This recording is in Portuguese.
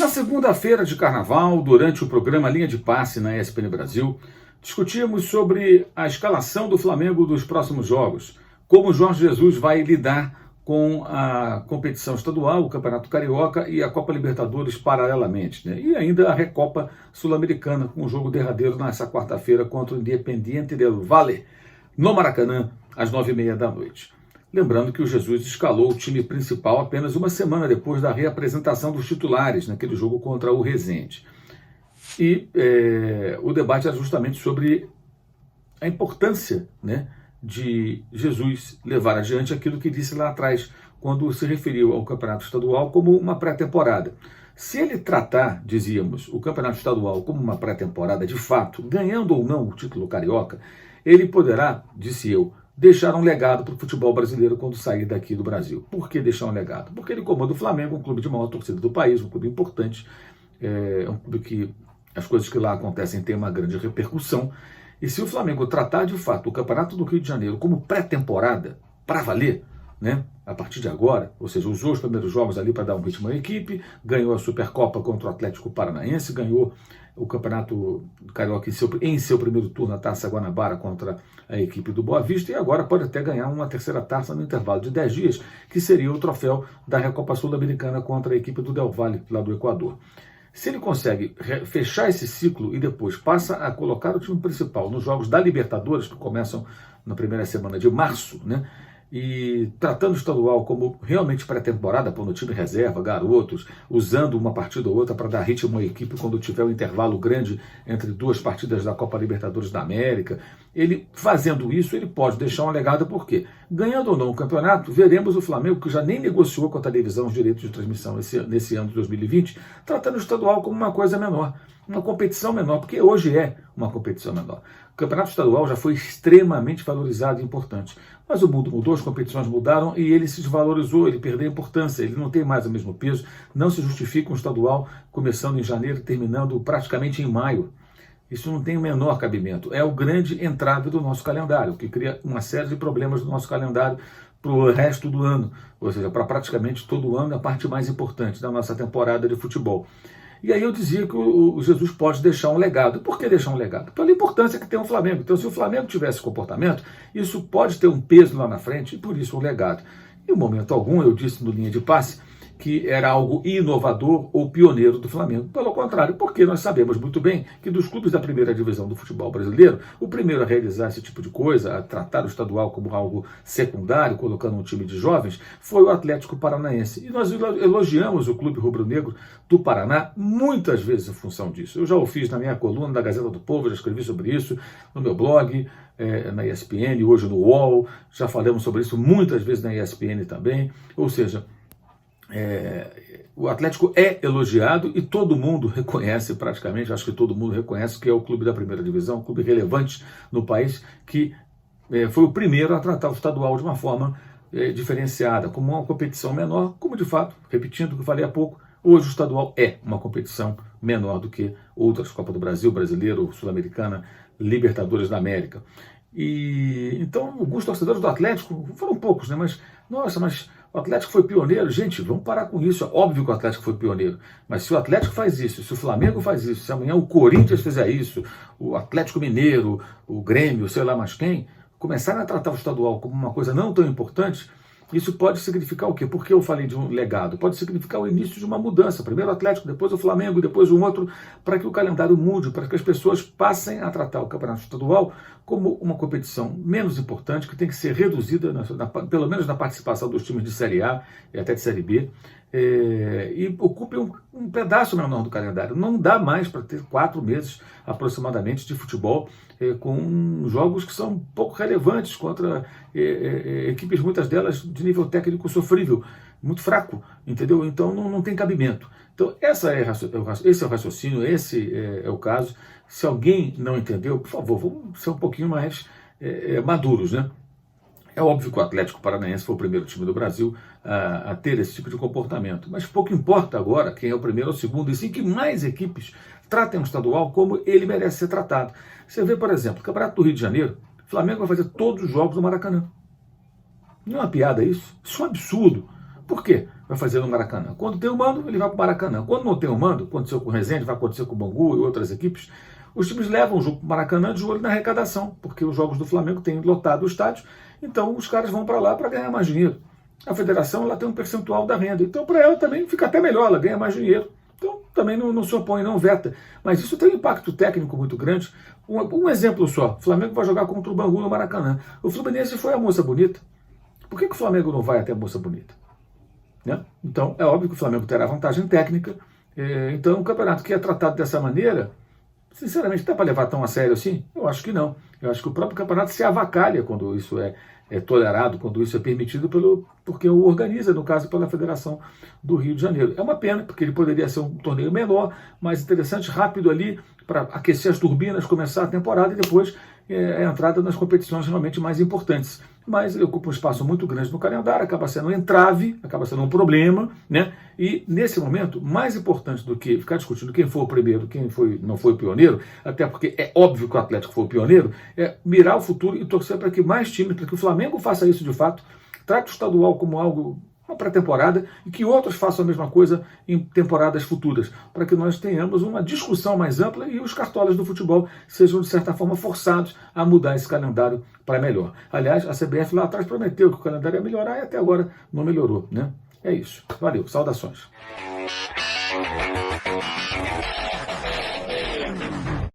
Na segunda-feira de carnaval, durante o programa Linha de Passe na ESPN Brasil, discutimos sobre a escalação do Flamengo dos próximos jogos, como o Jorge Jesus vai lidar com a competição estadual, o Campeonato Carioca e a Copa Libertadores paralelamente, né? E ainda a Recopa Sul-Americana, com o jogo derradeiro nessa quarta-feira contra o Independiente del Valle, no Maracanã, às 9h30 da noite. Lembrando que o Jesus escalou o time principal apenas uma semana depois da reapresentação dos titulares naquele jogo contra o Resende. E o debate era justamente sobre a importância, né, de Jesus levar adiante aquilo que disse lá atrás, quando se referiu ao Campeonato Estadual como uma pré-temporada. Se ele tratar, dizíamos, o Campeonato Estadual como uma pré-temporada de fato, ganhando ou não o título carioca, ele poderá, disse eu, deixar um legado para o futebol brasileiro quando sair daqui do Brasil. Por que deixar um legado? Porque ele comanda o Flamengo, um clube de maior torcida do país, um clube importante, um clube que as coisas que lá acontecem têm uma grande repercussão. E se o Flamengo tratar de fato o Campeonato do Rio de Janeiro como pré-temporada, para valer, né, a partir de agora, ou seja, usou os primeiros jogos ali para dar um ritmo à equipe, ganhou a Supercopa contra o Atlético Paranaense, ganhou o Campeonato Carioca em seu primeiro turno, a Taça Guanabara contra a equipe do Boa Vista, e agora pode até ganhar uma terceira taça no intervalo de 10 dias, que seria o troféu da Recopa Sul-Americana contra a equipe do Del Valle, lá do Equador. Se ele consegue fechar esse ciclo e depois passa a colocar o time principal nos jogos da Libertadores, que começam na primeira semana de março, né? E tratando o estadual como realmente pré-temporada, pondo time reserva, garotos, usando uma partida ou outra para dar ritmo à equipe quando tiver um intervalo grande entre duas partidas da Copa Libertadores da América, ele fazendo isso, ele pode deixar um legado, porque ganhando ou não o campeonato, veremos o Flamengo, que já nem negociou com a televisão os direitos de transmissão nesse ano de 2020, tratando o estadual como uma coisa menor, uma competição menor, porque hoje é uma competição menor. O campeonato estadual já foi extremamente valorizado e importante, mas o mundo mudou, as competições mudaram e ele se desvalorizou, ele perdeu a importância, ele não tem mais o mesmo peso, não se justifica um estadual começando em janeiro e terminando praticamente em maio. Isso não tem o menor cabimento. É o grande entrave do nosso calendário, que cria uma série de problemas do nosso calendário para o resto do ano, ou seja, para praticamente todo o ano, a parte mais importante da nossa temporada de futebol. E aí eu dizia que o Jesus pode deixar um legado. Por que deixar um legado? Pela importância que tem o Flamengo. Então, se o Flamengo tivesse comportamento, isso pode ter um peso lá na frente e por isso um legado. Em momento algum, eu disse no Linha de Passe que era algo inovador ou pioneiro do Flamengo. Pelo contrário, porque nós sabemos muito bem que dos clubes da primeira divisão do futebol brasileiro, o primeiro a realizar esse tipo de coisa, a tratar o estadual como algo secundário, colocando um time de jovens, foi o Atlético Paranaense. E nós elogiamos o clube rubro-negro do Paraná muitas vezes em função disso. Eu já o fiz na minha coluna da Gazeta do Povo, já escrevi sobre isso no meu blog, na ESPN, hoje no UOL, já falamos sobre isso muitas vezes na ESPN também, ou seja, o Atlético é elogiado e todo mundo reconhece, praticamente, acho que todo mundo reconhece que é o clube da primeira divisão, um clube relevante no país, que foi o primeiro a tratar o estadual de uma forma diferenciada, como uma competição menor, como de fato, repetindo o que eu falei há pouco, hoje o estadual é uma competição menor do que outras, Copa do Brasil, Brasileiro, Sul-Americana, Libertadores da América. E então, alguns torcedores do Atlético, foram poucos, né? Mas o Atlético foi pioneiro. Gente, vamos parar com isso. É óbvio que o Atlético foi pioneiro. Mas se o Atlético faz isso, se o Flamengo faz isso, se amanhã o Corinthians fizer isso, o Atlético Mineiro, o Grêmio, sei lá mais quem, começarem a tratar o estadual como uma coisa não tão importante, isso pode significar o quê? Por que eu falei de um legado? Pode significar o início de uma mudança. Primeiro o Atlético, depois o Flamengo, depois um outro, para que o calendário mude, para que as pessoas passem a tratar o campeonato estadual como uma competição menos importante, que tem que ser reduzida, pelo menos na participação dos times de Série A e até de Série B, e ocupe um pedaço menor do calendário. Não dá mais para ter 4 meses aproximadamente de futebol com jogos que são pouco relevantes contra equipes, muitas delas de nível técnico sofrível, muito fraco, entendeu? Então não tem cabimento. Então esse é o raciocínio, esse é o caso. Se alguém não entendeu, por favor, vamos ser um pouquinho mais maduros, né? É óbvio que o Atlético Paranaense foi o primeiro time do Brasil a ter esse tipo de comportamento, mas pouco importa agora quem é o primeiro ou o segundo, e sim que mais equipes tratem o estadual como ele merece ser tratado. Você vê, por exemplo, o Campeonato do Rio de Janeiro, o Flamengo vai fazer todos os jogos no Maracanã. Não é uma piada isso? Isso é um absurdo. Por quê? vai fazer no Maracanã. Quando tem o mando, ele vai para o Maracanã. Quando não tem o mando, aconteceu com o Resende, vai acontecer com o Bangu e outras equipes, os times levam o jogo para o Maracanã de olho na arrecadação, porque os jogos do Flamengo têm lotado o estádio, então os caras vão para lá para ganhar mais dinheiro. A federação ela tem um percentual da renda, então para ela também fica até melhor, ela ganha mais dinheiro. Então também não se opõe, não veta. Mas isso tem um impacto técnico muito grande. Um exemplo só, o Flamengo vai jogar contra o Bangu no Maracanã. O Fluminense foi a Moça Bonita. Por que o Flamengo não vai até a Moça Bonita? Né? Então é óbvio que o Flamengo terá vantagem técnica. Então um campeonato que é tratado dessa maneira, sinceramente, dá para levar tão a sério assim? Eu acho que não. Eu acho que o próprio campeonato se avacalha quando isso é tolerado, quando isso é permitido, porque o organiza, no caso, pela Federação do Rio de Janeiro. É uma pena, porque ele poderia ser um torneio menor, mais interessante, rápido ali, para aquecer as turbinas, começar a temporada e depois a entrada nas competições realmente mais importantes. Mas ele ocupa um espaço muito grande no calendário, acaba sendo um entrave, acaba sendo um problema, né? E nesse momento, mais importante do que ficar discutindo quem foi o primeiro, quem não foi o pioneiro, até porque é óbvio que o Atlético foi o pioneiro, é mirar o futuro e torcer para que mais times, para que o Flamengo faça isso de fato, trate o estadual como algo, uma pré-temporada, e que outros façam a mesma coisa em temporadas futuras, para que nós tenhamos uma discussão mais ampla e os cartolas do futebol sejam, de certa forma, forçados a mudar esse calendário para melhor. Aliás, a CBF lá atrás prometeu que o calendário ia melhorar e até agora não melhorou, né? É isso. Valeu. Saudações.